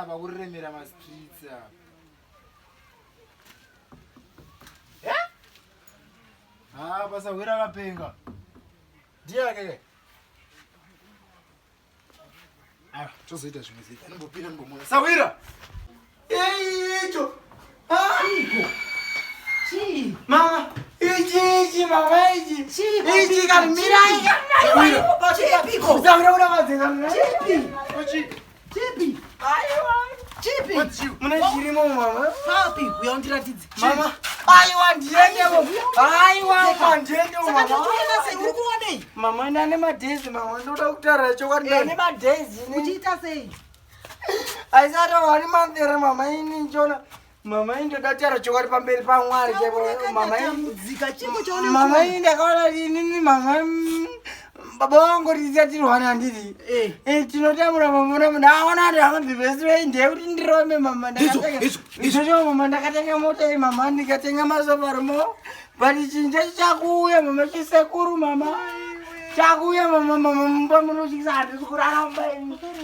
aba kuremera ma streets aba. Basa wira kapenga. Ndiya ke. Tozoita zvimwe zita. Nombopinda ngomona. Sawira. Icho. Iko. Chi. Mama. Ichi mama ichi. Ichi kalmirai. Sawira. Chipiko. Sawira una mazena. Chipi. Chipi. Chipi. Muna chirimo mama. Papi, uyaundiratidze. Mama. Aiwa ndiendemo. Aiwa ndiendemo mama. Saka uri kuonei? Mama nane madhezi mama ndoda kutaura chokwadi. Ne madhezi. Uchiita sei? Aisara wani mandere mama ini njona. Mama ini ndakatara chokwadi pamberi paMwari chebo. Mama ini dzika chimo chaone. Mama ini ndakaona nini mama baba wangu rizatirwana handiri. Tinotamura mama naona ndakambiveswe ndekuti ndirome mama ndakatanga. Izvo mama ndakatenga mota mama ndikatenga masofaromo. Bari chinja chakuya mama chisekuru mama. Chakuya mama pamunochisa handisi kuraramba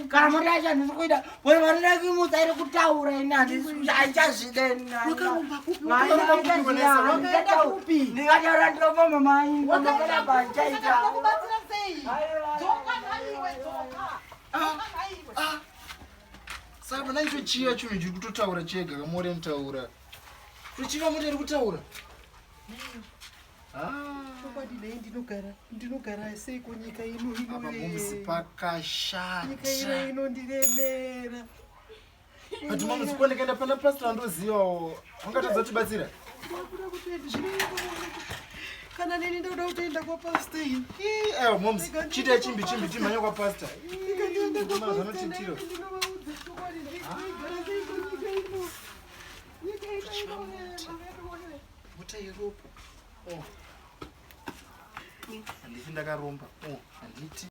kana mota yacho handisi kuita wewe vanodaki mutsaire kutaura ine handisi aichazvida ndingataura ndinopa mama aingoachaita saka pana icho chiya chinhu chiri kutotaura chega kamore mutaura tochiva mota iri kutaura ndinogara sei kunyika ino apa mumuzi pakashata nyika ino ndiremera ati mamuzi kuonekaenda pana pastor andozivawo angatadza tibatsira kana neni ndoda kutoenda kwapastor iyi ewa mamuzi chiitai chimbi timhanya kwapastor ndinotitiro mota yeropo handiti ndakaromba handiti